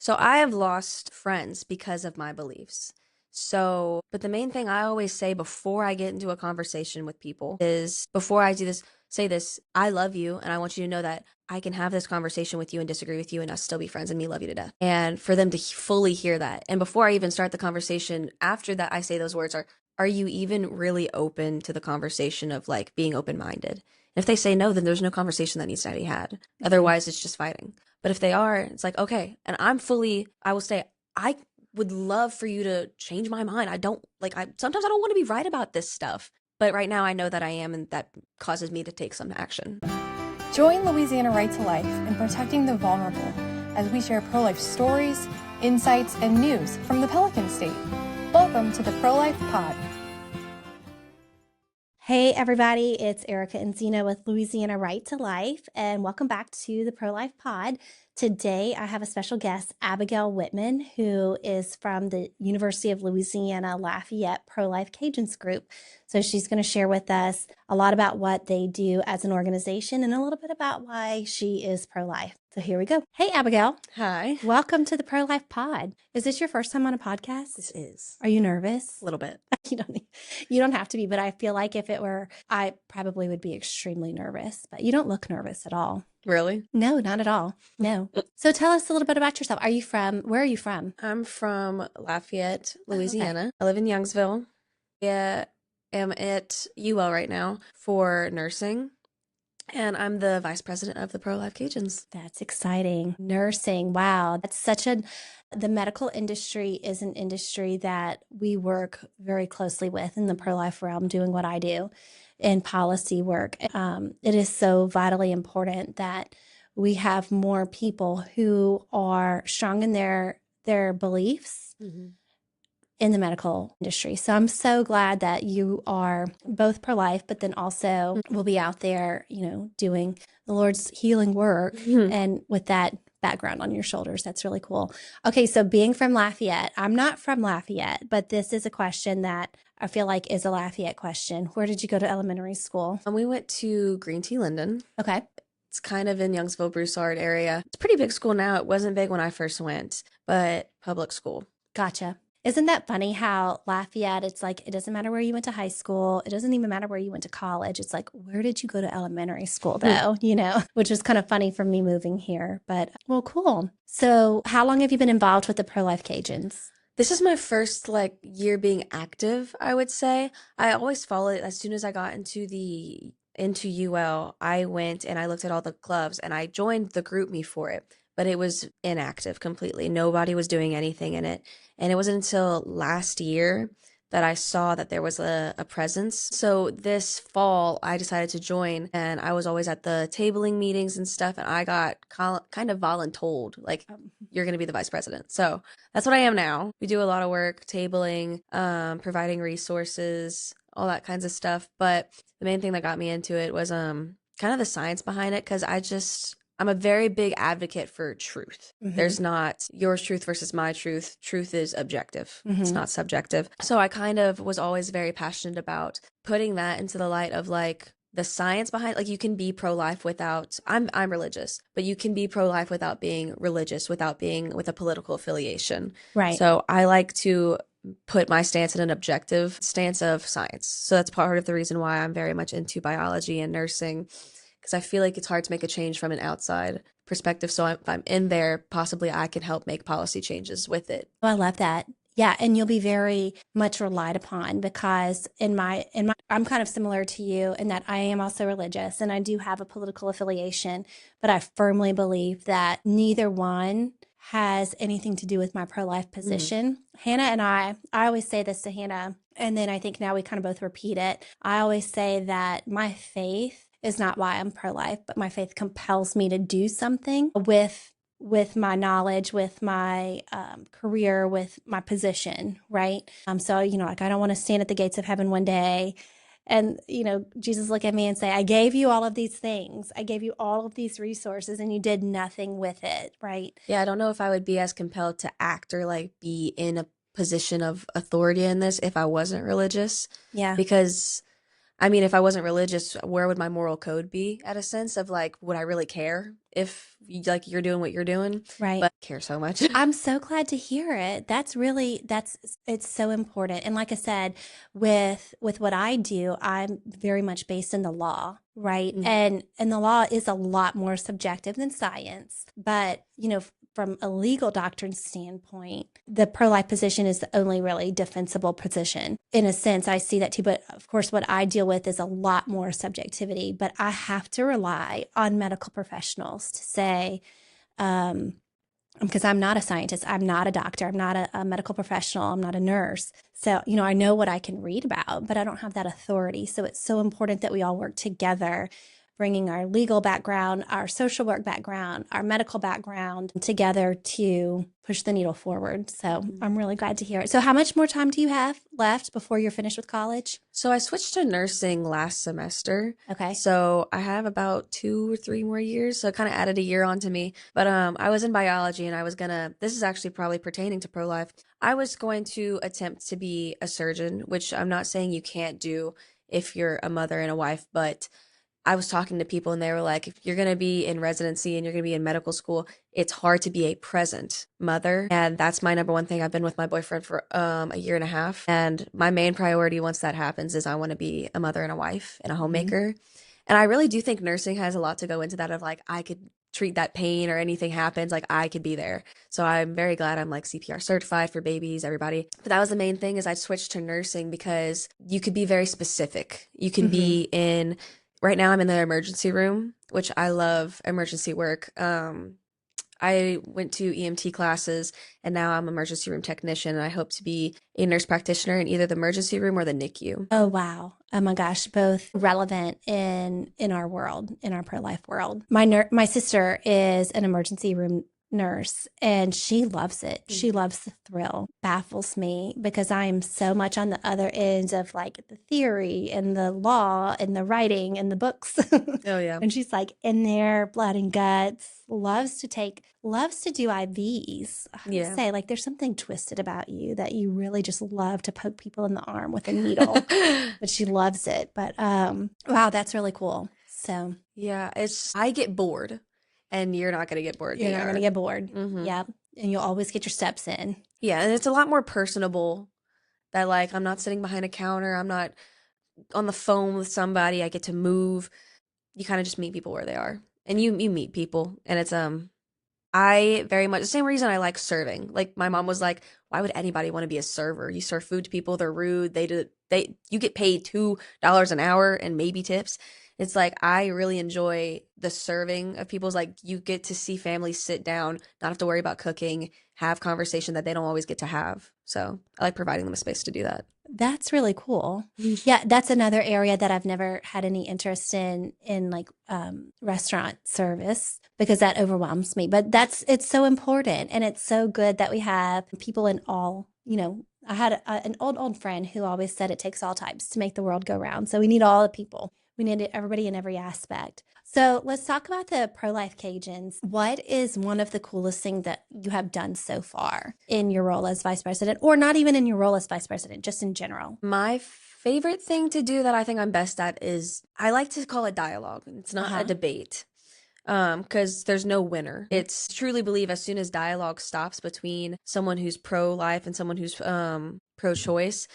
So I have lost friends because of my beliefs. So, but the main thing I always say before I get into a conversation with people is before I do this, say this, I love you and I want you to know that I can have this conversation with you and disagree with you and us still be friends and me love you to death. And for them to fully hear that. And before I even start the conversation, after that, I say those words are you even really open to the conversation of like being open-minded? And if they say no, then there's no conversation that needs to be had. Otherwise, it's just fighting. But if they are, it's like, okay. And I will say, I would love for you to change my mind. Sometimes I don't want to be right about this stuff. But right now I know that I am, and that causes me to take some action. Join Louisiana Right to Life in protecting the vulnerable as we share pro-life stories, insights, and news from the Pelican State. Welcome to the Pro-Life Pod. Hey everybody, it's Erica Inzina with Louisiana Right to Life, and welcome back to the Pro-Life Pod. Today I have a special guest, Abigail Whitman, who is from the University of Louisiana Lafayette Pro-Life Cajuns group. So she's going to share with us a lot about what they do as an organization and a little bit about why she is pro-life. So here we go. Hey Abigail. Hi. Welcome to the Pro-Life Pod. Is this your first time on a podcast? This is. Are you nervous? A little bit. You don't have to be, but I feel like if it were, I probably would be extremely nervous, but you don't look nervous at all. Really? No, not at all. No. So tell us a little bit about yourself. Where are you from? I'm from Lafayette, Louisiana. Okay. I live in Youngsville. I am at UL right now for nursing. And I'm the vice president of the Pro-Life Cajuns. That's exciting. Nursing. Wow. The medical industry is an industry that we work very closely with in the pro-life realm, doing what I do in policy work. It is so vitally important that we have more people who are strong in their beliefs in the medical industry. So I'm so glad that you are both pro-life, but then also will be out there, doing the Lord's healing work. And with that background on your shoulders, that's really cool. Okay, so being from Lafayette, I'm not from Lafayette, but this is a question that I feel like is a Lafayette question. Where did you go to elementary school? We went to Green Tea Linden. Okay. It's kind of in Youngsville, Broussard area. It's a pretty big school now. It wasn't big when I first went, but public school. Gotcha. Isn't that funny how Lafayette, it's like, it doesn't matter where you went to high school. It doesn't even matter where you went to college. It's like, where did you go to elementary school though? Which is kind of funny for me moving here, but well, cool. So how long have you been involved with the Pro-Life Cajuns? This is my first year being active, I would say. I always followed it. As soon as I got into UL, I went and I looked at all the clubs and I joined the group me for it. But it was inactive completely. Nobody was doing anything in it. And it wasn't until last year that I saw that there was a presence. So this fall, I decided to join, and I was always at the tabling meetings and stuff, and I got kind of voluntold, you're going to be the vice president. So that's what I am now. We do a lot of work, tabling, providing resources, all that kinds of stuff. But the main thing that got me into it was kind of the science behind it, because I'm a very big advocate for truth. There's not your truth versus my truth. Truth is objective. It's not subjective. So I kind of was always very passionate about putting that into the light of the science behind, you can be pro-life without, I'm religious, but you can be pro-life without being religious, without being with a political affiliation. Right. So I like to put my stance in an objective stance of science. So that's part of the reason why I'm very much into biology and nursing, because I feel like it's hard to make a change from an outside perspective. So if I'm in there, possibly I can help make policy changes with it. Oh, I love that. Yeah, and you'll be very much relied upon, because I'm kind of similar to you in that I am also religious and I do have a political affiliation, but I firmly believe that neither one has anything to do with my pro-life position. Hannah and I always say this to Hannah, and then I think now we kind of both repeat it. I always say that my faith is not why I'm pro-life, but my faith compels me to do something with my knowledge, with my career, with my position, right? So, I don't want to stand at the gates of heaven one day and, Jesus look at me and say, I gave you all of these things. I gave you all of these resources and you did nothing with it, right? Yeah, I don't know if I would be as compelled to act or be in a position of authority in this if I wasn't religious. Yeah. Because I mean, if I wasn't religious, where would my moral code be at a sense of like, would I really care if like you're doing what you're doing? Right. But I care so much. I'm so glad to hear it. That's it's so important. And like I said, with what I do, I'm very much based in the law, right? Mhm. And the law is a lot more subjective than science. But, from a legal doctrine standpoint, the pro-life position is the only really defensible position. In a sense, I see that too. But of course, what I deal with is a lot more subjectivity. But I have to rely on medical professionals to say, because I'm not a scientist, I'm not a doctor, I'm not a medical professional, I'm not a nurse. So, I know what I can read about, but I don't have that authority. So it's so important that we all work together, bringing our legal background, our social work background, our medical background together to push the needle forward. So Mhm. I'm really glad to hear it. So how much more time do you have left before you're finished with college? So I switched to nursing last semester. Okay. So I have about 2 or 3 more years. So it kind of added a year onto me. But I was in biology and I was gonna, this is actually probably pertaining to pro-life. I was going to attempt to be a surgeon, which I'm not saying you can't do if you're a mother and a wife, but I was talking to people and they were like, if you're going to be in residency and you're going to be in medical school, it's hard to be a present mother. And that's my number one thing. I've been with my boyfriend for a year and a half. And my main priority once that happens is I want to be a mother and a wife and a Mhm. homemaker. And I really do think nursing has a lot to go into that of like, I could treat that pain or anything happens, like I could be there. So I'm very glad I'm like CPR certified for babies, everybody. But that was the main thing is I switched to nursing because you could be very specific. You can Mhm. be in right now I'm in the emergency room, which I love emergency work. I went to EMT classes and now I'm an emergency room technician and I hope to be a nurse practitioner in either the emergency room or the NICU. Oh wow. Oh my gosh, both relevant in our world, in our pro-life world. My sister is an emergency room nurse and she loves it. She Mhm. loves the thrill. Baffles me because I am so much on the other end of like the theory and the law and the writing and the books. Oh yeah. And she's like in there, blood and guts, loves to do IVs. I would Yeah. say like there's something twisted about you that you really just love to poke people in the arm with a needle, but she loves it. But wow, that's really cool. So Yeah, it's I get bored and you're not going to get bored in you're not gonna ER. get bored. Hmm. Yep. And you'll always get your steps in. Yeah, and it's a lot more personable that like I'm not sitting behind a counter, I'm not on the phone with somebody, I get to move. You kind of just meet people where they are. And you meet people and it's I very much the same reason I like serving. Like my mom was like, "Why would anybody want to be a server? You serve food to people, they're rude. You get paid $2 an hour and maybe tips." It's like I really enjoy the serving of people's like you get to see families sit down, not have to worry about cooking, have conversation that they don't always get to have. So, I like providing them a space to do that. That's really cool. Yeah, that's another area that I've never had any interest in like restaurant service because that overwhelms me. But it's so important and it's so good that we have people in all, I had an old friend who always said it takes all types to make the world go round. So we need all the people. We need everybody in every aspect. So let's talk about the Pro-Life Cajuns. What is one of the coolest things that you have done so far in your role as vice president, or not even in your role as vice president, just in general? My favorite thing to do that I think I'm best at is I like to call it dialogue. It's Uh not a huh. debate. Because there's no winner. It's truly believe as soon as dialogue stops between someone who's pro-life and someone who's pro-choice,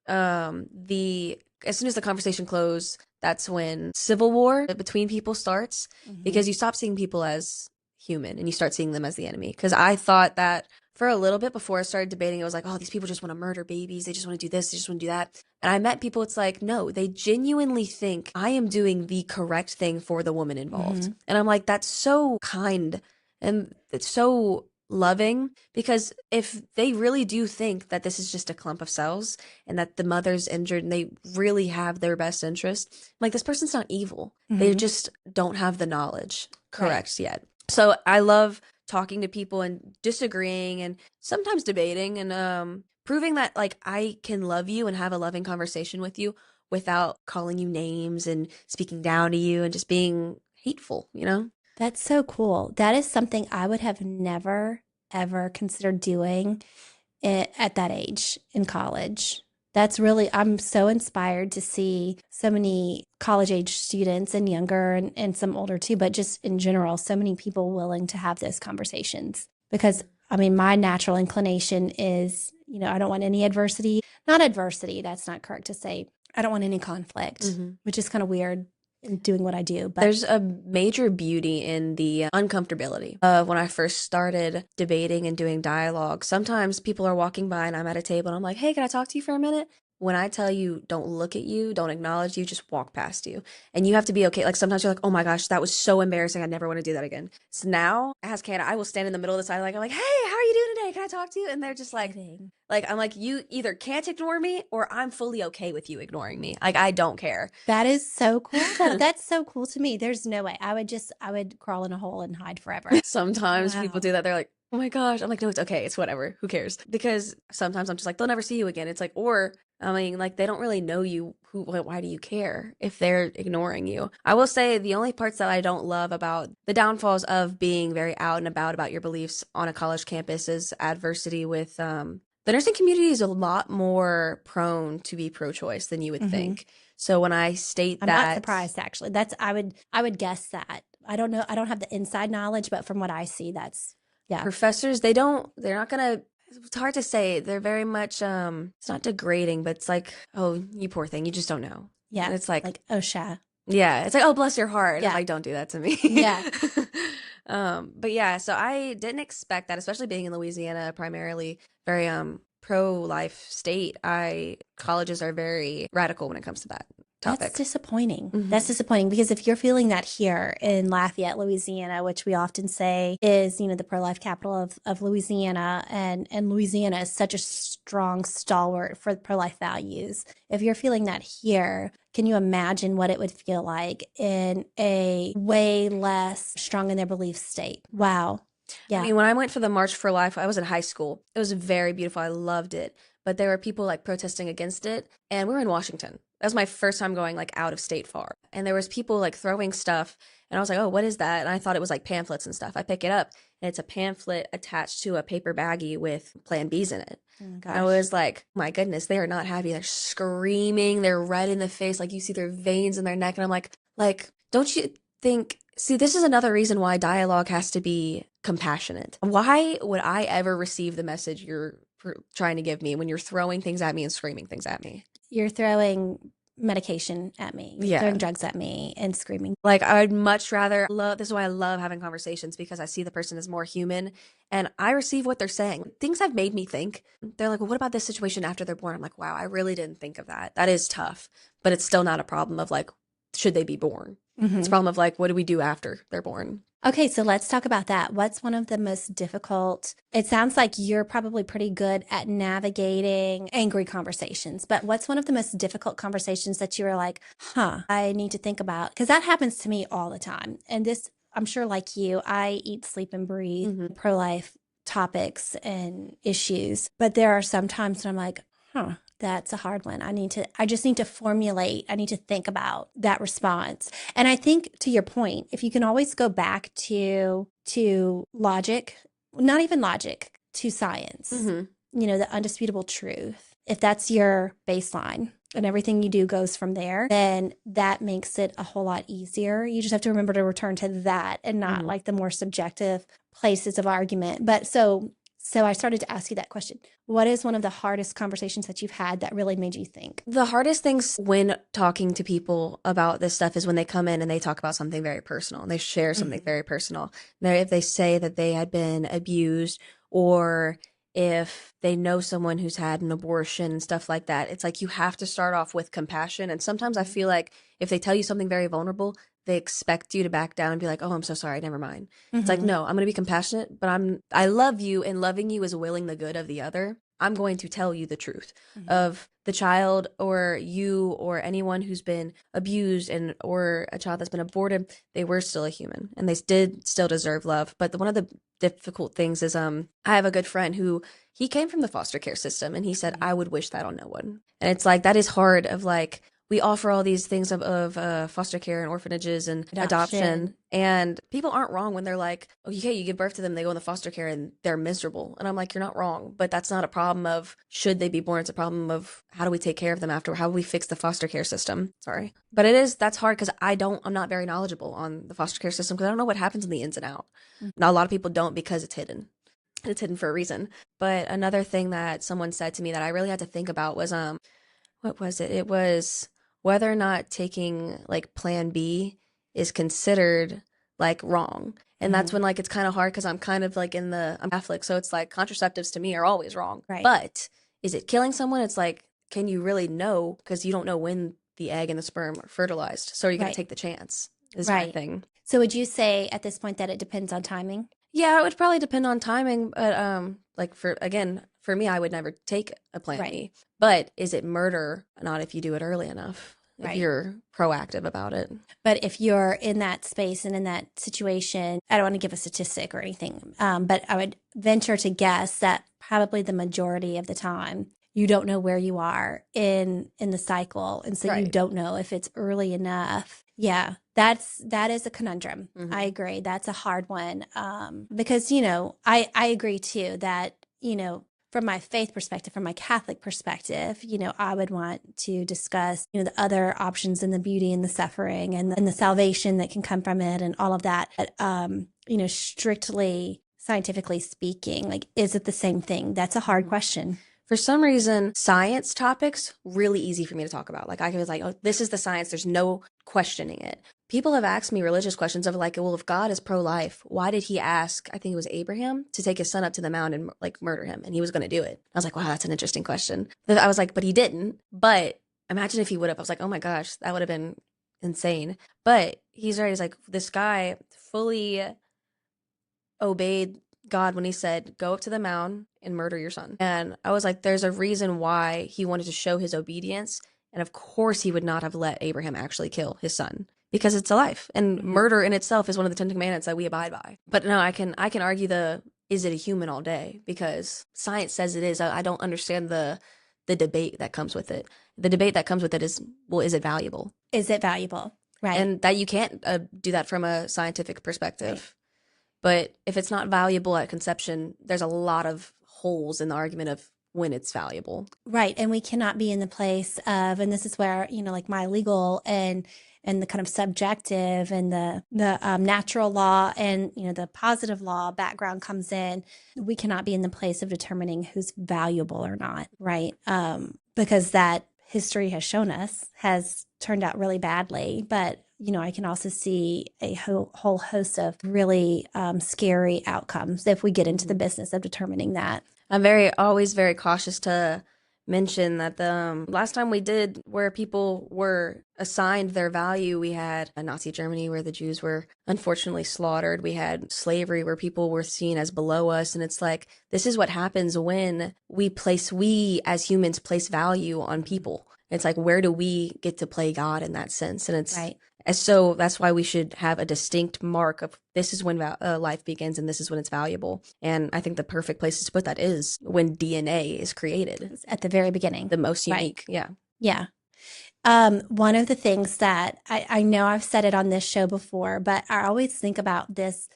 the as soon as the conversation closes, that's when civil war between people starts Mm-hmm. because you stop seeing people as human and you start seeing them as the enemy. Because I thought that for a little bit before I started debating, it was like, oh, these people just want to murder babies. They just want to do this. They just want to do that. And I met people, it's like, no, they genuinely think I am doing the correct thing for the woman involved. Mm-hmm. And I'm like, that's so kind and it's so loving because if they really do think that this is just a clump of cells and that the mother's injured and they really have their best interest, like this person's not evil. They Mm-hmm. just don't have the knowledge Right. correct yet. So I love talking to people and disagreeing and sometimes debating and proving that like I can love you and have a loving conversation with you without calling you names and speaking down to you and just being hateful, you know? That's so cool. That is something I would have never, ever considered doing at that age in college. That's really, I'm so inspired to see so many college age students and younger and some older too, but just in general, so many people willing to have those conversations. Because, I mean, my natural inclination is, I don't want any adversity, not adversity, that's not correct to say. I don't want any conflict, which is kind of weird in doing what I do. But there's a major beauty in the uncomfortability of when I first started debating and doing dialogue. Sometimes people are walking by and I'm at a table and I'm like, hey, can I talk to you for a minute? When I tell you, don't look at you, don't acknowledge you, just walk past you. And you have to be okay. Like sometimes you're like, oh my gosh, that was so embarrassing. I never want to do that again. So now, as Canada, I will stand in the middle of the side, I'm like, hey, how are you doing today? Can I talk to you? And they're just I'm like, you either can't ignore me or I'm fully okay with you ignoring me. Like, I don't care. that is so cool. That's so cool to me. There's no way. I would crawl in a hole and hide forever. Sometimes Wow. people do that. They're like, oh my gosh. I'm like, no, it's okay. It's whatever. Who cares? Because sometimes I'm just like, they'll never see you again. It's like, or I mean, like, they don't really know you. Why do you care if they're ignoring you? I will say the only parts that I don't love about the downfalls of being very out and about your beliefs on a college campus is adversity with, the nursing community is a lot more prone to be pro-choice than you would think. So when I state I'm not surprised actually. I would guess that. I don't know. I don't have the inside knowledge, but from what I see, professors, they're not gonna, it's hard to say. They're very much, it's not degrading, but it's like, oh, you poor thing, you just don't know. Yeah. And it's like oh, Sha. Yeah. It's like, oh, bless your heart. Yeah. I'm like, don't do that to me. Yeah. But yeah, so I didn't expect that, especially being in Louisiana, primarily very pro-life state. Colleges are very radical when it comes to that topic. That's disappointing. That's disappointing because if you're feeling that here in Lafayette, Louisiana, which we often say is, the pro-life capital of Louisiana, and Louisiana is such a strong stalwart for pro-life values. If you're feeling that here, can you imagine what it would feel like in a way less strong in their belief state? Wow. Yeah. I mean, when I went for the March for Life, I was in high school. It was very beautiful. I loved it. But there were people like protesting against it. And we were in Washington. That was my first time going like out of state far. And there was people like throwing stuff. And I was like, oh, what is that? And I thought it was like pamphlets and stuff. I pick it up and it's a pamphlet attached to a paper baggie with Plan Bs in it. Oh, gosh. I was like, my goodness, they are not happy. They're screaming. They're red in the face. Like you see their veins in their neck. And I'm like, don't you think, see, this is another reason why dialogue has to be compassionate. Why would I ever receive the message you're trying to give me when you're throwing things at me and screaming things at me? You're throwing medication at me, throwing drugs at me and screaming. Like I'd much rather this is why I love having conversations, because I see the person as more human and I receive what they're saying. Things have made me think. They're like, well, what about this situation after they're born? I'm like, wow, I really didn't think of that. That is tough, but it's still not a problem of like, should they be born? It's a problem of like, what do we do after they're born? Okay, so let's talk about that. What's one of the most difficult? It sounds like you're probably pretty good at navigating angry conversations, but what's one of the most difficult conversations that you were like, I need to think about? Because that happens to me all the time. And this, I'm sure like you, I eat, sleep, and breathe pro-life topics and issues. But there are some times when I'm like, that's a hard one. I just need to formulate, I need to think about that response. And I think to your point, if you can always go back to logic, not even logic, to science, the undisputable truth, if that's your baseline and everything you do goes from there, then that makes it a whole lot easier. You just have to remember to return to that and not like the more subjective places of argument. But so I started to ask you that question. What is one of the hardest conversations that you've had that really made you think? The hardest things when talking to people about this stuff is when they come in and they talk about something very personal and they share something very personal. If they say that they had been abused, or if they know someone who's had an abortion and stuff like that, it's like you have to start off with compassion. And sometimes I feel like if they tell you something very vulnerable, they expect you to back down and be like, oh, I'm so sorry, never mind. It's like, no, I'm going to be compassionate, but I love you, and loving you is willing the good of the other. I'm going to tell you the truth of the child, or you, or anyone who's been abused or a child that's been aborted. They were still a human and they did still deserve love. But one of the difficult things is I have a good friend who he came from the foster care system, and he said, I would wish that on no one. And it's like, that is hard of like, we offer all these things of foster care and orphanages and adoption. And people aren't wrong when they're like, okay, you give birth to them, they go into foster care and they're miserable. And I'm like, you're not wrong, but that's not a problem of should they be born. It's a problem of how do we take care of them after, how do we fix the foster care system? Sorry. But that's hard because I'm not very knowledgeable on the foster care system because I don't know what happens in the ins and out. Now, a lot of people don't because it's hidden. It's hidden for a reason. But another thing that someone said to me that I really had to think about was, what was it? It was whether or not taking like plan B is considered like wrong. And that's when like it's kind of hard because I'm kind of like I'm Catholic. So it's like contraceptives to me are always wrong. Right. But is it killing someone? It's like, can you really know? Because you don't know when the egg and the sperm are fertilized. So you're going to take the chance is my thing. So would you say at this point that it depends on timing? Yeah, it would probably depend on timing. But like for me, I would never take a plan B. But is it murder? Not if you do it early enough. If you're proactive about it. But if you're in that space and in that situation, I don't want to give a statistic or anything, but I would venture to guess that probably the majority of the time you don't know where you are in the cycle. And so you don't know if it's early enough. Yeah, that is a conundrum. I agree. That's a hard one because, I agree too that, from my faith perspective, from my Catholic perspective, I would want to discuss, the other options and the beauty and the suffering and the salvation that can come from it and all of that. But, strictly scientifically speaking, like, is it the same thing? That's a hard question. For some reason, science topics, really easy for me to talk about. Like I was like, oh, this is the science. There's no questioning it. People have asked me religious questions of like, well, if God is pro-life, why did he ask, I think it was Abraham, to take his son up to the mound and like murder him? And he was going to do it. I was like, wow, that's an interesting question. I was like, but he didn't. But imagine if he would have. I was like, oh my gosh, that would have been insane. But he's right. He's like, this guy fully obeyed God when he said, go up to the mound and murder your son. And I was like, there's a reason why he wanted to show his obedience. And of course he would not have let Abraham actually kill his son because it's a life. And murder in itself is one of the 10 commandments that we abide by. But no, I can argue is it a human all day? Because science says it is. I don't understand the debate that comes with it. The debate that comes with it is, well, is it valuable? Is it valuable? Right. And that you can't do that from a scientific perspective. Right. But if it's not valuable at conception, there's a lot of holes in the argument of when it's valuable. Right. And we cannot be in the place of, and this is where, like my legal and the kind of subjective and the natural law and, the positive law background comes in. We cannot be in the place of determining who's valuable or not. Right. Because that history has shown us has turned out really badly. But I can also see a whole host of really scary outcomes if we get into the business of determining that. I'm always very cautious to mention that the last time we did where people were assigned their value, we had Nazi Germany where the Jews were unfortunately slaughtered. We had slavery where people were seen as below us. And it's like, this is what happens when we as humans place value on people. It's like, where do we get to play God in that sense? And it's right. And so that's why we should have a distinct mark of this is when life begins and this is when it's valuable. And I think the perfect place to put that is when DNA is created. It's at the very beginning. The most unique. Right. Yeah. Yeah. One of the things that I know I've said it on this show before, but I always think about this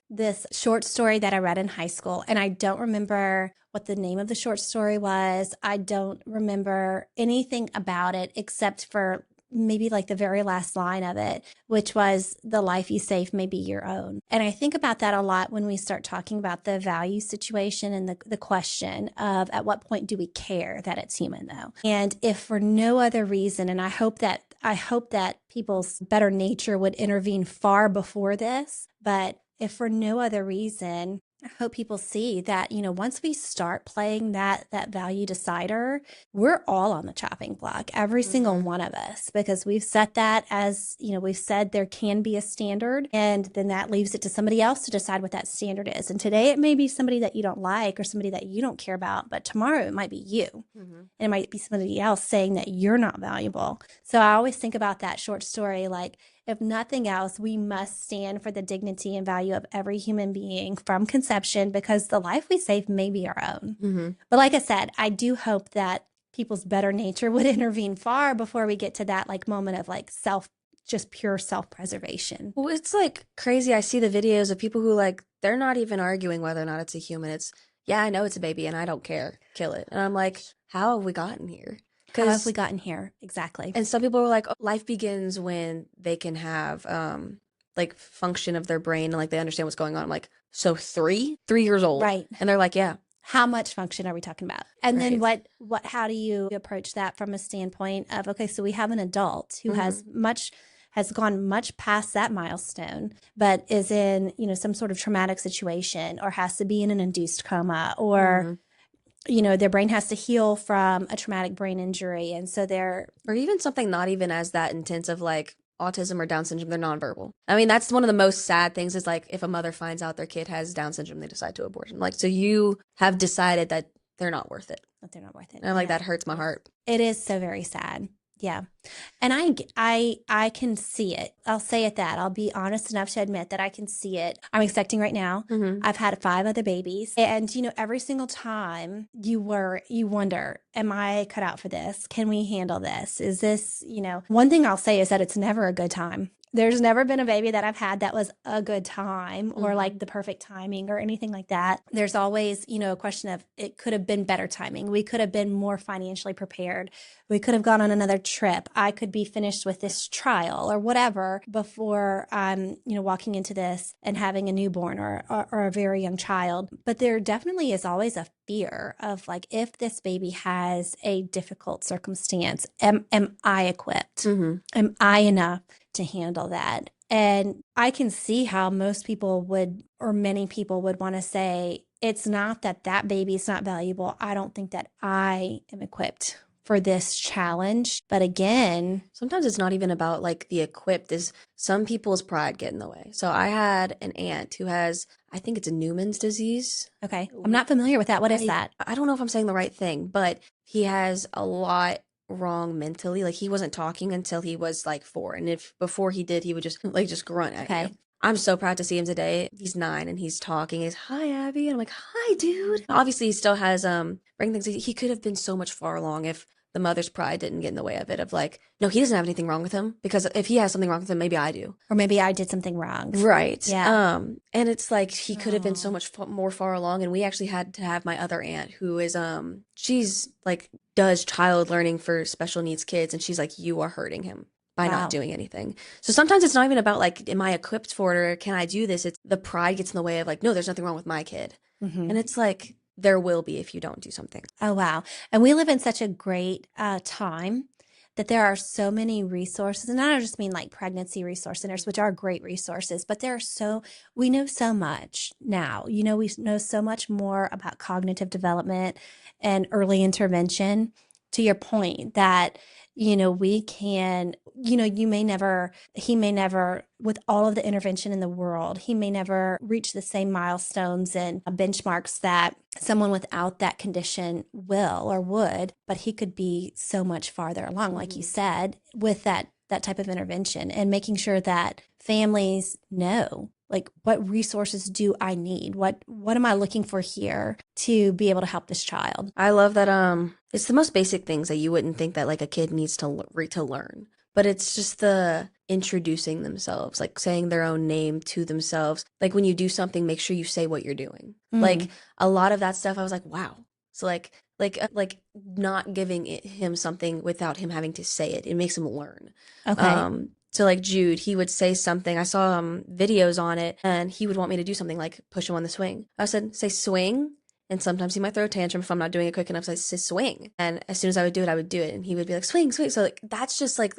short story that I read in high school. And I don't remember what the name of the short story was. I don't remember anything about it except for maybe like the very last line of it, which was the life you save may be your own. And I think about that a lot when we start talking about the value situation and the question of at what point do we care that it's human though? And if for no other reason, and I hope that people's better nature would intervene far before this, but if for no other reason, I hope people see that, once we start playing that value decider, we're all on the chopping block, every single one of us, because we've set that as, we've said there can be a standard, and then that leaves it to somebody else to decide what that standard is. And today it may be somebody that you don't like or somebody that you don't care about, but tomorrow it might be you. And it might be somebody else saying that you're not valuable. So I always think about that short story, like, if nothing else, we must stand for the dignity and value of every human being from conception, because the life we save may be our own. But like I said, I do hope that people's better nature would intervene far before we get to that like moment of like just pure self-preservation. Well, it's like crazy. I see the videos of people who like they're not even arguing whether or not it's a human. It's yeah, I know it's a baby and I don't care. Kill it. And I'm like, how have we gotten here? How have we gotten here? Exactly. And some people were like, oh, life begins when they can have like function of their brain and like they understand what's going on. I'm like, so 3 years old. Right. And they're like, yeah. How much function are we talking about? And then Right. how do you approach that from a standpoint of, okay, so we have an adult who has gone much past that milestone, but is in, some sort of traumatic situation or has to be in an induced coma or, their brain has to heal from a traumatic brain injury. And so or even something not even as that intense of like autism or Down syndrome, they're nonverbal. I mean, that's one of the most sad things is like if a mother finds out their kid has Down syndrome, they decide to abort them. Like, so you have decided that they're not worth it. That they're not worth it. And I'm like, that hurts my heart. It is so very sad. Yeah. And I can see it. I'll say it that. I'll be honest enough to admit that I can see it. I'm expecting right now. I've had 5 other babies. And, every single time you wonder, am I cut out for this? Can we handle this? Is this, one thing I'll say is that it's never a good time. There's never been a baby that I've had that was a good time or like the perfect timing or anything like that. There's always, a question of it could have been better timing. We could have been more financially prepared. We could have gone on another trip. I could be finished with this trial or whatever before I'm, walking into this and having a newborn or a very young child. But there definitely is always a fear of like, if this baby has a difficult circumstance, am I equipped? Am I enough to handle that? And I can see how most people would, or many people would want to say, it's not that baby is not valuable. I don't think that I am equipped for this challenge. But again, sometimes it's not even about like the equipped, is some people's pride get in the way. So I had an aunt who has, I think it's a Newman's disease. Okay. I'm not familiar with that. What is that? I don't know if I'm saying the right thing, but he has a lot wrong mentally. Like he wasn't talking until he was like 4. And if before he did, he would just grunt at you. I'm so proud to see him today. He's 9 and he's talking. He's, hi, Abby. And I'm like, hi, dude. Obviously, he still has brain things. He could have been so much far along if the mother's pride didn't get in the way of it. Of like, no, he doesn't have anything wrong with him, because if he has something wrong with him, maybe I do. Or maybe I did something wrong. Right. Yeah. And it's like he could have been so much more far along. And we actually had to have my other aunt who is she's like does child learning for special needs kids, and she's like, you are hurting him by not doing anything. So sometimes it's not even about like, am I equipped for it or can I do this? It's the pride gets in the way of like, no, there's nothing wrong with my kid. And it's like, there will be if you don't do something. Oh, wow. And we live in such a great time that there are so many resources. And I don't just mean like pregnancy resource centers, which are great resources, but we know so much now. We know so much more about cognitive development and early intervention, to your point that, we can, he may never, with all of the intervention in the world, he may never reach the same milestones and benchmarks that someone without that condition will or would, but he could be so much farther along, like you said, with that type of intervention, and making sure that families know, like, what resources do I need? What am I looking for here to be able to help this child? I love that it's the most basic things that you wouldn't think that like a kid needs to learn. But it's just the introducing themselves, like saying their own name to themselves. Like when you do something, make sure you say what you're doing. Like a lot of that stuff, I was like, wow. So like not giving him something without him having to say it. It makes him learn. Okay. So like Jude, he would say something. I saw videos on it, and he would want me to do something like push him on the swing. I said, say swing. And sometimes he might throw a tantrum if I'm not doing it quick enough. So I say swing. And as soon as I would do it. And he would be like, swing, swing. So like, that's just like,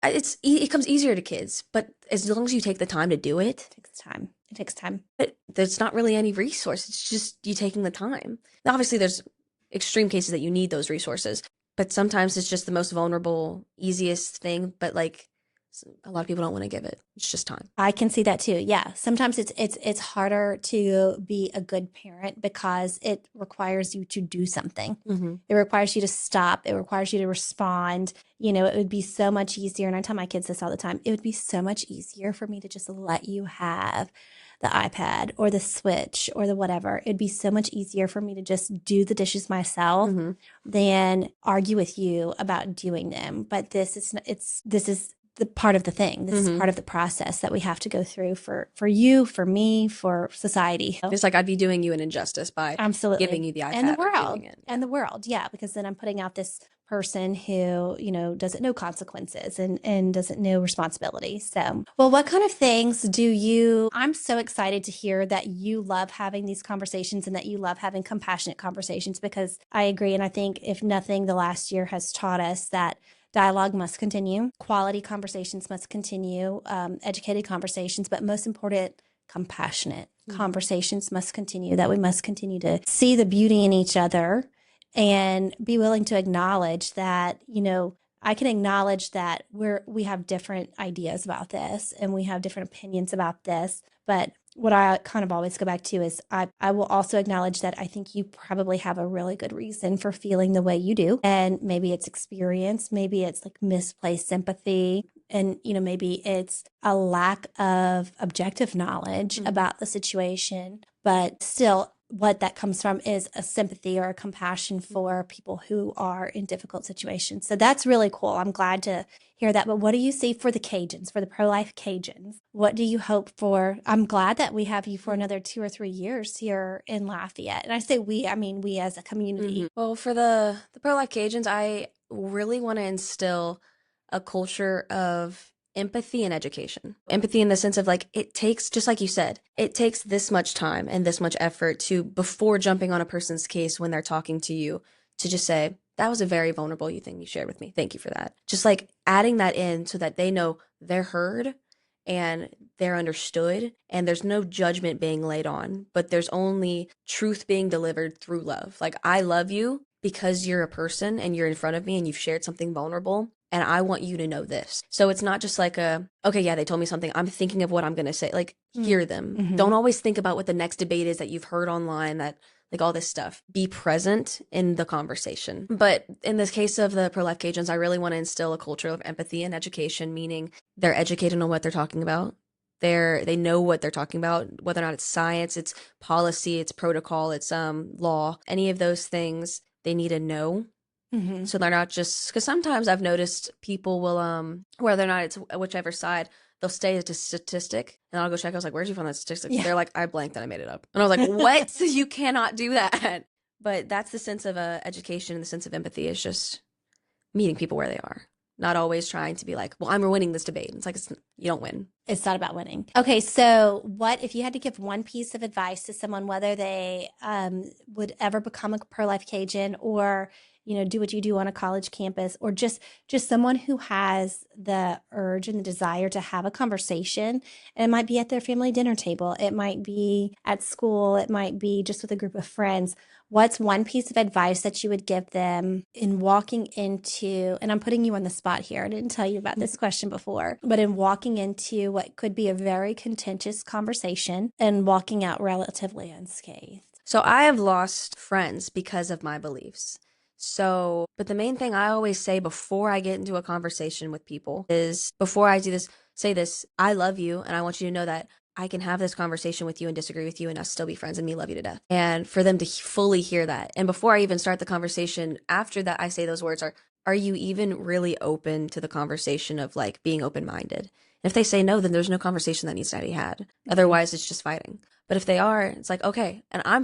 it comes easier to kids. But as long as you take the time to do it. It takes time. But there's not really any resource. It's just you taking the time. Now, obviously, there's extreme cases that you need those resources. But sometimes it's just the most vulnerable, easiest thing. But like, a lot of people don't want to give it. It's just time. I can see that too. Yeah. Sometimes it's harder to be a good parent because it requires you to do something. It requires you to stop. It requires you to respond. It would be so much easier. And I tell my kids this all the time. It would be so much easier for me to just let you have the iPad or the Switch or the whatever. It'd be so much easier for me to just do the dishes myself Mm-hmm. than argue with you about doing them. But this is the part of the thing. This is Mm-hmm. part of the process that we have to go through for you, for me, for society. It's like I'd be doing you an injustice by Absolutely. giving you the And the iPad or world. doing it. And the world. Yeah. Because then I'm putting out this person who, doesn't know consequences and doesn't know responsibility. So, well, what kind of things I'm so excited to hear that you love having these conversations and that you love having compassionate conversations, because I agree. And I think if nothing, the last year has taught us that dialogue must continue, quality conversations must continue, educated conversations, but most important, compassionate conversations must continue, that we must continue to see the beauty in each other and be willing to acknowledge that, I can acknowledge that we have different ideas about this and we have different opinions about this. But what I kind of always go back to is I will also acknowledge that I think you probably have a really good reason for feeling the way you do. And maybe it's experience, maybe it's like misplaced sympathy. And, maybe it's a lack of objective knowledge about the situation, but still what that comes from is a sympathy or a compassion for people who are in difficult situations. So that's really cool. I'm glad to hear that. But what do you see for the Cajuns, for the Pro-Life Cajuns? What do you hope for? I'm glad that we have you for another 2 or 3 years here in Lafayette. And I say we, I mean we as a community. Well, for the Pro-Life Cajuns, I really want to instill a culture of empathy and education. Empathy in the sense of like, it takes, just like you said, it takes this much time and this much effort to, before jumping on a person's case when they're talking to you, to just say, that was a very vulnerable thing you shared with me. Thank you for that. Just like adding that in so that they know they're heard and they're understood and there's no judgment being laid on, but there's only truth being delivered through love. Like, I love you because you're a person and you're in front of me and you've shared something vulnerable, and I want you to know this. So it's not just like okay, yeah, they told me something, I'm thinking of what I'm going to say. Like, hear them. Don't always think about what the next debate is that you've heard online, that like all this stuff. Be present in the conversation. But in this case of the Pro-Life Cajuns, I really want to instill a culture of empathy and education, meaning they're educated on what they're talking about. They know what they're talking about, whether or not it's science, it's policy, it's protocol, it's law, any of those things they need to know. So they're not just, because sometimes I've noticed people will whether or not it's whichever side, they'll stay at a statistic and I'll go check. I was like, where'd you find that statistic? Yeah. They're like, I blanked and I made it up. And I was like, what? You cannot do that. But that's the sense of education, and the sense of empathy is just meeting people where they are. Not always trying to be like, well, I'm winning this debate. It's like, you don't win. It's not about winning. Okay, so what if you had to give one piece of advice to someone, whether they would ever become a Pro-Life Cajun or do what you do on a college campus, or just someone who has the urge and the desire to have a conversation? And it might be at their family dinner table, it might be at school, it might be just with a group of friends. What's one piece of advice that you would give them in walking into, and I'm putting you on the spot here, I didn't tell you about this question before, but in walking into what could be a very contentious conversation and walking out relatively unscathed? So I have lost friends because of my beliefs. So, but the main thing I always say before I get into a conversation with people is, before I do this, say this: I love you and I want you to know that I can have this conversation with you and disagree with you and us still be friends and me love you to death. And for them to fully hear that. And before I even start the conversation, after that, I say those words are you even really open to the conversation of like being open-minded? And if they say no, then there's no conversation that needs to be had. Otherwise, it's just fighting. But if they are, it's like, okay. And I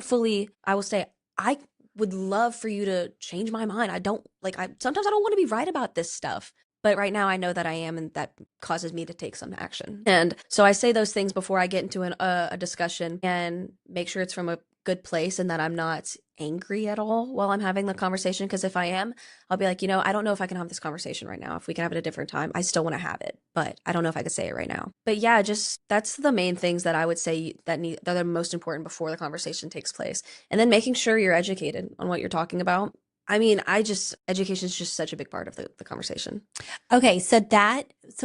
will say, I would love for you to change my mind. Sometimes I don't want to be right about this stuff, but right now I know that I am, and that causes me to take some action. And so I say those things before I get into a discussion, and make sure it's from a good place and that I'm not angry at all while I'm having the conversation. Because if I am, I'll be like, I don't know if I can have this conversation right now. If we can have it a different time, I still want to have it, but I don't know if I could say it right now. But yeah, just that's the main things that I would say that are the most important before the conversation takes place. And then making sure you're educated on what you're talking about. I mean, education is just such a big part of the conversation. Okay, so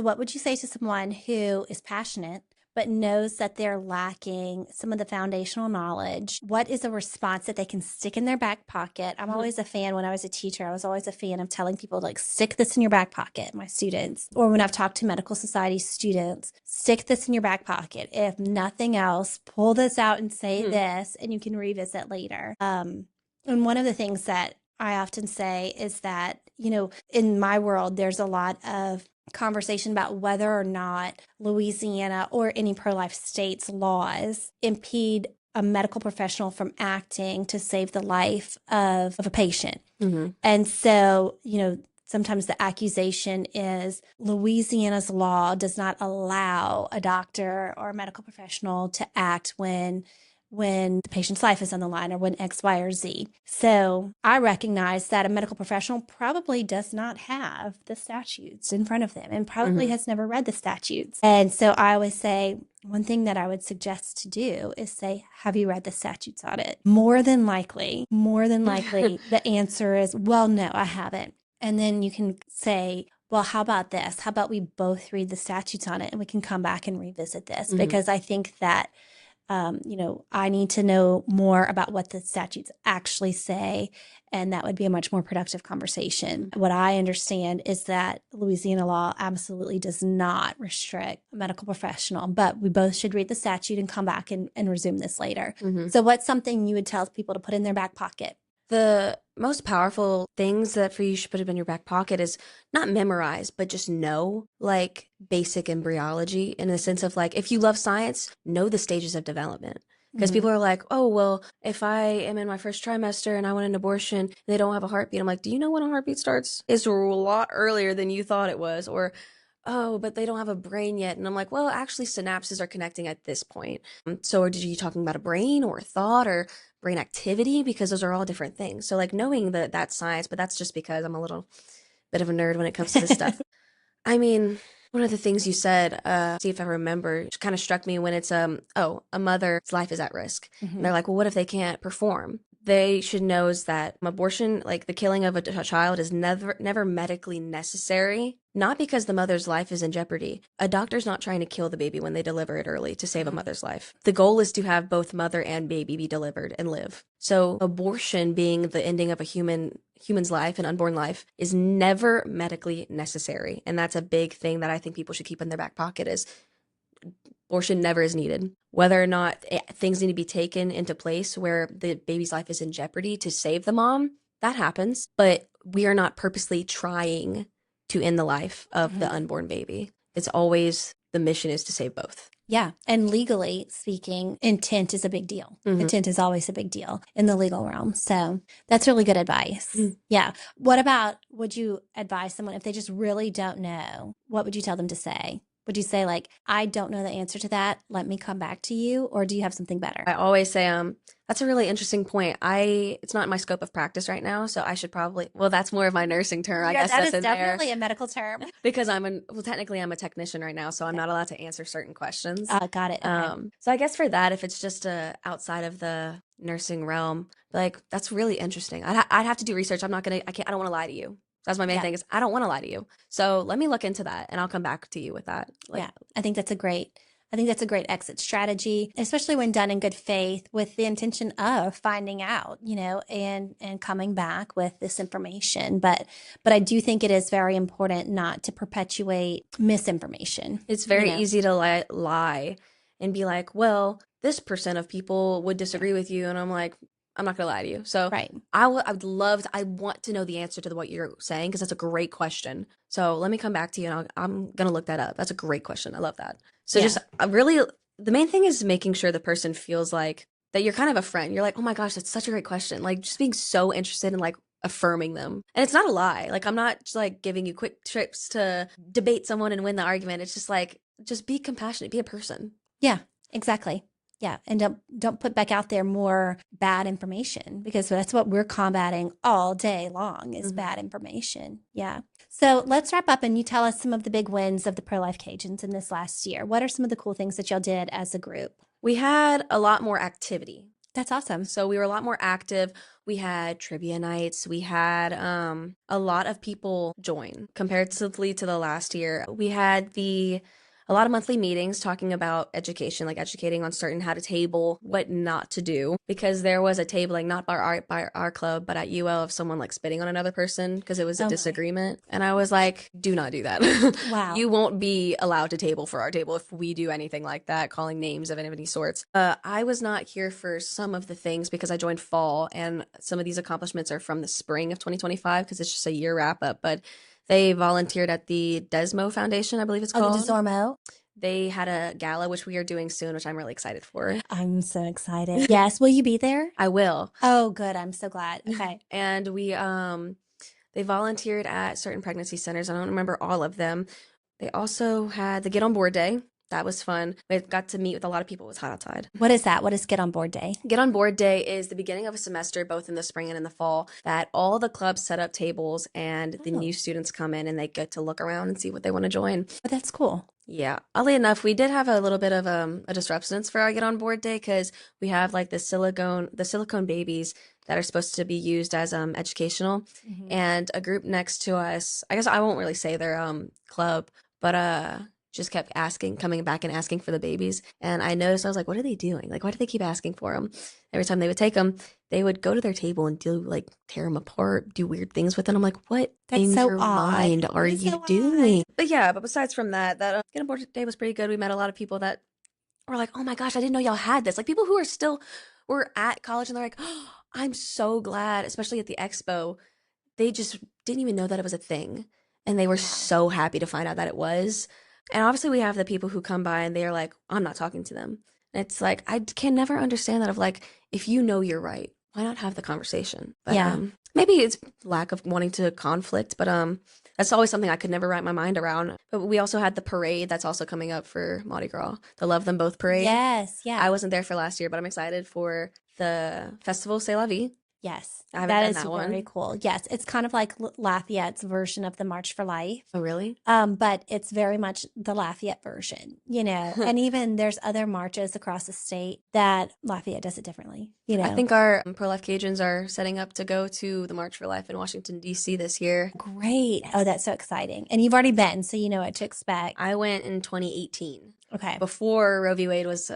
what would you say to someone who is passionate but knows that they're lacking some of the foundational knowledge, what is a response that they can stick in their back pocket? I'm always a fan, when I was a teacher, I was always a fan of telling people, like, stick this in your back pocket, my students. Or when I've talked to medical society students, stick this in your back pocket. If nothing else, pull this out and say this, and you can revisit later. And one of the things that I often say is that, in my world, there's a lot of conversation about whether or not Louisiana or any pro-life state's laws impede a medical professional from acting to save the life of a patient. And so, sometimes the accusation is Louisiana's law does not allow a doctor or a medical professional to act when the patient's life is on the line, or when X, Y, or Z. So I recognize that a medical professional probably does not have the statutes in front of them, and probably has never read the statutes. And so I always say, one thing that I would suggest to do is say, have you read the statutes on it? More than likely, the answer is, well, no, I haven't. And then you can say, well, how about this? How about we both read the statutes on it, and we can come back and revisit this? Because I think that I need to know more about what the statutes actually say, and that would be a much more productive conversation. What I understand is that Louisiana law absolutely does not restrict a medical professional, but we both should read the statute and come back and resume this later. So what's something you would tell people to put in their back pocket? The most powerful things that for you should put in your back pocket is not memorize, but just know, like, basic embryology, in the sense of, like, if you love science, know the stages of development. Because people are like, oh, well, if I am in my first trimester and I want an abortion and they don't have a heartbeat, I'm like, do you know when a heartbeat starts? It's a lot earlier than you thought it was. Or, oh, but they don't have a brain yet. And I'm like, well, actually, synapses are connecting at this point. So are you talking about a brain or a thought or brain activity? Because those are all different things. So, like, knowing that that's science, but that's just because I'm a little bit of a nerd when it comes to this stuff. I mean, one of the things you said, see if I remember, kind of struck me when it's, a mother's life is at risk. And they're like, well, what if they can't perform? They should know is that abortion, like the killing of a child, is never medically necessary. Not because the mother's life is in jeopardy. A doctor's not trying to kill the baby when they deliver it early to save a mother's life. The goal is to have both mother and baby be delivered and live. So abortion being the ending of a human's life, an unborn life, is never medically necessary. And that's a big thing that I think people should keep in their back pocket is abortion never is needed. Whether or not things need to be taken into place where the baby's life is in jeopardy to save the mom, that happens. But we are not purposely trying to end the life of the unborn baby. It's always, the mission is to save both. Yeah. And legally speaking, intent is a big deal. Intent is always a big deal in the legal realm. So that's really good advice. Yeah. What about, would you advise someone if they just really don't know? What would you tell them to say? Would you say, like, I don't know the answer to that, let me come back to you? Or do you have something better? I always say, that's a really interesting point. It's not in my scope of practice right now, so I should probably, well, that's more of my nursing term. I guess that that's is in definitely there. a medical term. Because technically I'm a technician right now, so I'm not allowed to answer certain questions. Got it. Okay. So I guess for that, if it's just outside of the nursing realm, like, that's really interesting. I'd have to do research. I don't want to lie to you. That's my main thing is I don't want to lie to you. So let me look into that and I'll come back to you with that. I think that's a great exit strategy, especially when done in good faith with the intention of finding out, and coming back with this information. But I do think it is very important not to perpetuate misinformation. It's very easy to lie and be like, well, this percent of people would disagree with you. And I'm like, I'm not going to lie to you. So right. I want to know the answer to what you're saying, because that's a great question. So let me come back to you and I'm going to look that up. That's a great question. I love that. So just really, the main thing is making sure the person feels like that you're kind of a friend. You're like, oh my gosh, that's such a great question. Like, just being so interested in, like, affirming them. And it's not a lie. Like, I'm not just, like, giving you quick tricks to debate someone and win the argument. It's just like, just be compassionate, be a person. Yeah, exactly. Yeah, and don't put back out there more bad information, because that's what we're combating all day long is bad information. Yeah. So let's wrap up and you tell us some of the big wins of the Pro-Life Cajuns in this last year. What are some of the cool things that y'all did as a group? We had a lot more activity. That's awesome. So we were a lot more active. We had trivia nights. We had a lot of people join comparatively to the last year. We had a a lot of monthly meetings talking about education, like educating on certain how to table, what not to do. Because there was a tabling, not by our club, but at UL of someone like spitting on another person because it was a Oh my. disagreement. And I was like, do not do that. Wow. You won't be allowed to table for our table if we do anything like that, calling names of any sorts. I was not here for some of the things because I joined fall, and some of these accomplishments are from the spring of 2025 because it's just a year wrap up. But they volunteered at the Desmo Foundation, I believe it's Oh, the called. Desormo. They had a gala, which we are doing soon, which I'm really excited for. I'm so excited. Yes. Will you be there? I will. Oh, good. I'm so glad. Okay. And they volunteered at certain pregnancy centers. I don't remember all of them. They also had the Get On Board Day. That was fun. We got to meet with a lot of people. It was hot outside. What is that? What is Get On Board Day? Get On Board Day is the beginning of a semester, both in the spring and in the fall, that all the clubs set up tables and the new students come in and they get to look around and see what they want to join. But that's cool. Yeah. Oddly enough, we did have a little bit of a disruption for our Get On Board Day because we have like the silicone babies that are supposed to be used as educational, and a group next to us, I guess I won't really say their club, but just kept coming back and asking for the babies. And I noticed, I was like, what are they doing? Like, why do they keep asking for them? Every time they would take them, they would go to their table and tear them apart, do weird things with them. I'm like, what in your mind are you doing? But yeah, but besides from that Get On Board Day was pretty good. We met a lot of people that were like, oh my gosh, I didn't know y'all had this. Like people who were at college and they're like, oh, I'm so glad, especially at the expo. They just didn't even know that it was a thing. And they were so happy to find out that it was. And obviously we have the people who come by and they're like, I'm not talking to them. And it's like, I can never understand that of like, if you know you're right, why not have the conversation? But maybe it's lack of wanting to conflict, but that's always something I could never wrap my mind around. But we also had the parade that's also coming up for Mardi Gras, the Love Them Both parade. Yes, yeah. I wasn't there for last year, but I'm excited for the festival C'est La Vie. Yes, I haven't that done is that one. very cool. Yes, it's kind of like Lafayette's version of the March for Life. Oh, really? But it's very much the Lafayette version, you know. And even there's other marches across the state that Lafayette does it differently, you know. I think our Pro-Life Cajuns are setting up to go to the March for Life in Washington, D.C. this year. Great. Oh, that's so exciting. And you've already been, so you know what to expect. I went in 2018. Okay. Before Roe v. Wade was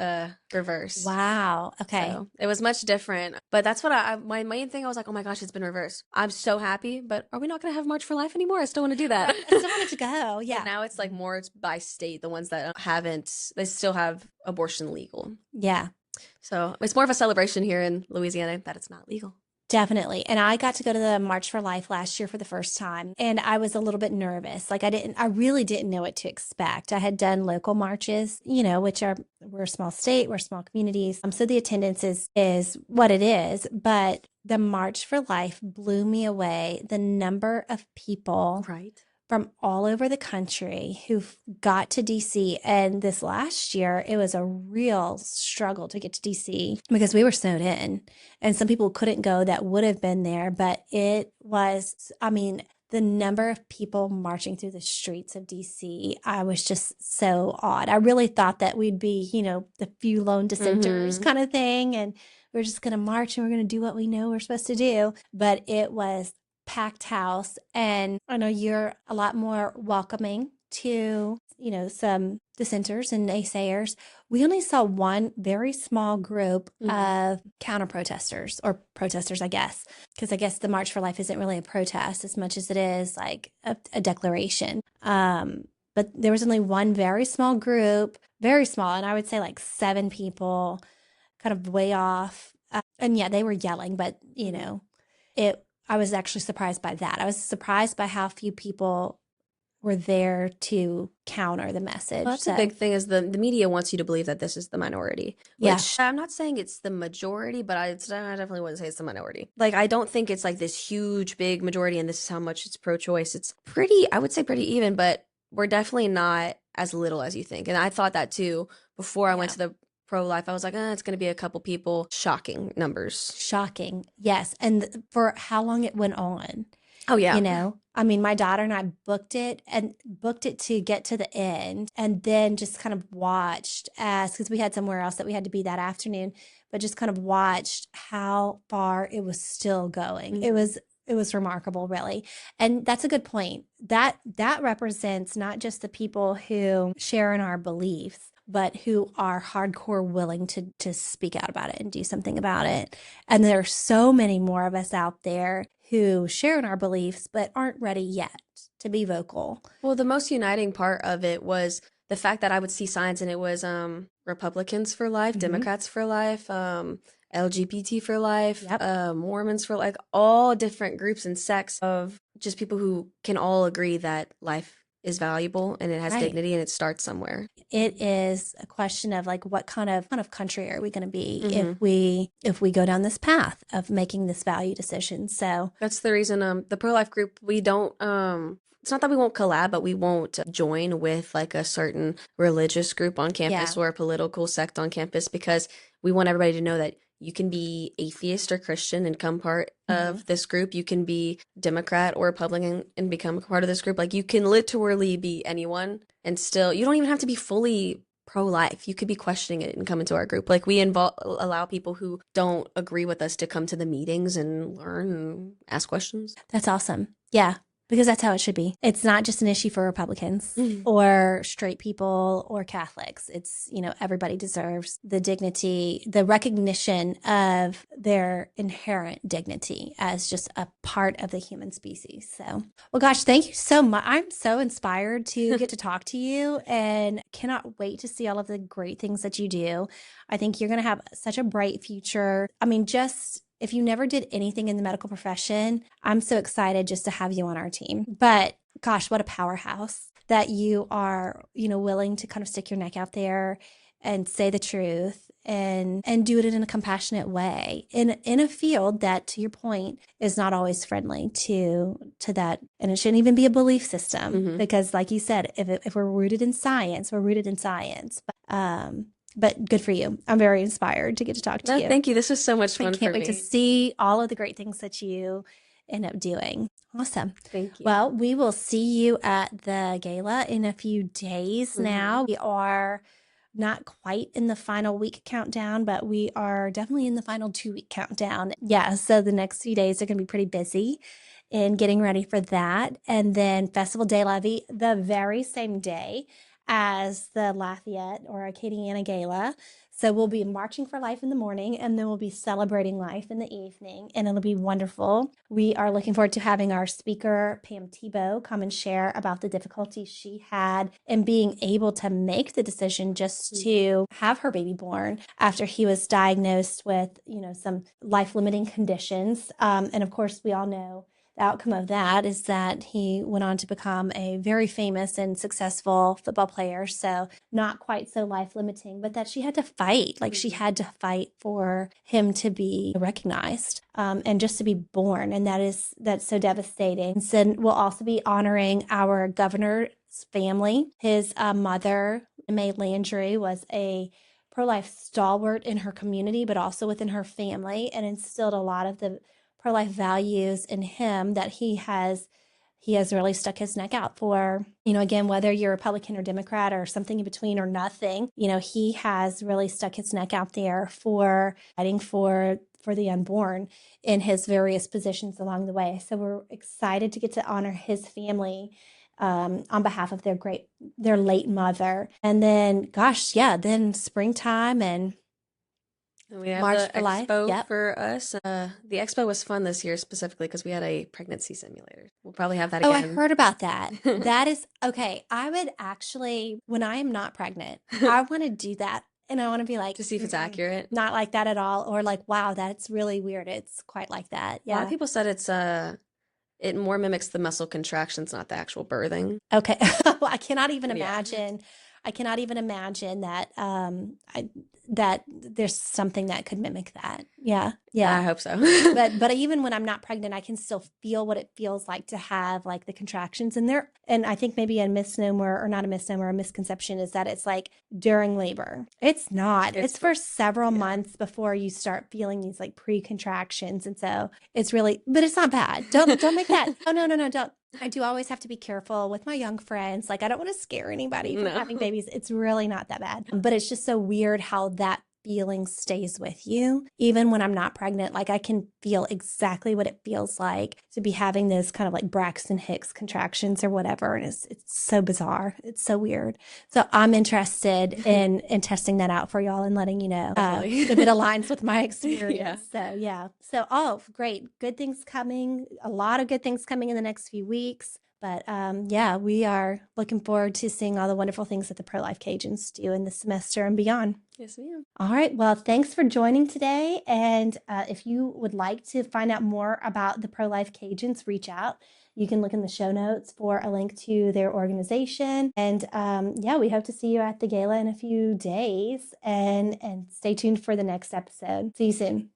reversed. Wow. Okay. So it was much different. But that's what my main thing, I was like, oh my gosh, it's been reversed. I'm so happy, but are we not going to have March for Life anymore? I still want to do that. I still wanted to go. Yeah. But now it's like more by state, the ones that haven't, they still have abortion legal. Yeah. So it's more of a celebration here in Louisiana that it's not legal. Definitely. And I got to go to the March for Life last year for the first time. And I was a little bit nervous. Like I really didn't know what to expect. I had done local marches, you know, we're a small state, we're small communities. So the attendance is what it is. But the March for Life blew me away. The number of people from all over the country who got to DC. And this last year, it was a real struggle to get to DC because we were snowed in and some people couldn't go that would have been there. But it was, I mean, the number of people marching through the streets of DC, I was just so awed. I really thought that we'd be, you know, the few lone dissenters kind of thing. And we're just going to march and we're going to do what we know we're supposed to do. But it was packed house. And I know you're a lot more welcoming to, you know, some dissenters and naysayers. We only saw one very small group of counter protesters or protesters, I guess, because I guess the March for Life isn't really a protest as much as it is like a declaration. But there was only one very small group, very small. And I would say like 7 people kind of way off. And yeah, they were yelling, but you know, I was actually surprised by that. I was surprised by how few people were there to counter the message. Well, that's a big thing is the media wants you to believe that this is the minority. Which I'm not saying it's the majority, but I definitely wouldn't say it's the minority. Like, I don't think it's like this huge, big majority and this is how much it's pro-choice. It's I would say pretty even, but we're definitely not as little as you think. And I thought that too before I went to the pro-life. I was like, it's going to be a couple people. Shocking numbers. Shocking. Yes. And for how long it went on. Oh, yeah. You know, I mean, my daughter and I booked it to get to the end and then just kind of watched because we had somewhere else that we had to be that afternoon, but just kind of watched how far it was still going. It was it was remarkable, really. And that's a good point. That represents not just the people who share in our beliefs, but who are hardcore willing to speak out about it and do something about it. And there are so many more of us out there who share in our beliefs, but aren't ready yet to be vocal. Well, the most uniting part of it was the fact that I would see signs and it was Republicans for life, Democrats for life, LGBT for life, Yep. Mormons for like all different groups and sects of just people who can all agree that life is valuable and it has Right. dignity and it starts somewhere. It is a question of like what kind of country are we going to be if we go down this path of making this value decision. So that's the reason the pro-life group, we don't it's not that we won't collab, but we won't join with like a certain religious group on campus or a political sect on campus, because we want everybody to know that you can be atheist or Christian and become part of this group. You can be Democrat or Republican and become a part of this group. Like, you can literally be anyone and still, you don't even have to be fully pro-life. You could be questioning it and come into our group. Like, we allow people who don't agree with us to come to the meetings and learn and ask questions. That's awesome. Yeah. Because that's how it should be. It's not just an issue for Republicans or straight people or Catholics. It's, everybody deserves the dignity, the recognition of their inherent dignity as just a part of the human species. So, well, gosh, thank you so much. I'm so inspired to get to talk to you and cannot wait to see all of the great things that you do. I think you're going to have such a bright future. I mean, if you never did anything in the medical profession, I'm so excited just to have you on our team. But gosh, what a powerhouse that you are, willing to kind of stick your neck out there and say the truth and do it in a compassionate way in a field that, to your point, is not always friendly to that. And it shouldn't even be a belief system because, like you said, if we're rooted in science, we're rooted in science. But good for you. I'm very inspired to get to talk to you. Thank you. This was so much fun for me. I can't wait to see all of the great things that you end up doing. Awesome. Thank you. Well, we will see you at the gala in a few days now. We are not quite in the final week countdown, but we are definitely in the final 2-week countdown. Yeah, so the next few days are going to be pretty busy in getting ready for that. And then Festival de la Vie the very same day as the Lafayette or Acadiana Gala. So we'll be marching for life in the morning, and then we'll be celebrating life in the evening, and it'll be wonderful. We are looking forward to having our speaker, Pam Tebow, come and share about the difficulties she had in being able to make the decision just to have her baby born after he was diagnosed with, some life-limiting conditions. And of course, we all know the outcome of that is that he went on to become a very famous and successful football player. So not quite so life-limiting, but that she had to fight. Like, she had to fight for him to be recognized and just to be born. And that's so devastating. So we'll also be honoring our governor's family. His mother, May Landry, was a pro-life stalwart in her community, but also within her family, and instilled a lot of the pro-life values in him that he has really stuck his neck out for. Again, whether you're Republican or Democrat or something in between or nothing, he has really stuck his neck out there for fighting for the unborn in his various positions along the way. So we're excited to get to honor his family on behalf of their late mother. And then, then springtime and we have March the for Life. expo for us. The expo was fun this year specifically because we had a pregnancy simulator. We'll probably have that again. Oh, I heard about that. That is okay. I would actually, when I am not pregnant, I want to do that. And I want to be like, to see if it's accurate. Not like that at all. Or like, wow, that's really weird. It's quite like that. Yeah. A lot of people said it more mimics the muscle contractions, not the actual birthing. Okay. Well, I cannot even imagine. I cannot even imagine that that there's something that could mimic that. Yeah. I hope so. but even when I'm not pregnant, I can still feel what it feels like to have like the contractions in there. And I think maybe a misnomer, or not a misnomer, a misconception is that it's like during labor. It's not. It's for several months before you start feeling these like pre-contractions. And so it's really, but it's not bad. Don't make that. Oh, no, don't. I do always have to be careful with my young friends. Like, I don't want to scare anybody from having babies. It's really not that bad. But it's just so weird how that feeling stays with you. Even when I'm not pregnant, like I can feel exactly what it feels like to be having this kind of like Braxton Hicks contractions or whatever. And it's so bizarre. It's so weird. So I'm interested in testing that out for y'all and letting you know if it aligns with my experience. So yeah. So, oh, great. Good things coming. A lot of good things coming in the next few weeks. But yeah, we are looking forward to seeing all the wonderful things that the Pro-Life Cajuns do in the semester and beyond. Yes, ma'am. All right. Well, thanks for joining today. And if you would like to find out more about the Pro-Life Cajuns, reach out. You can look in the show notes for a link to their organization. And yeah, we hope to see you at the gala in a few days. And stay tuned for the next episode. See you soon.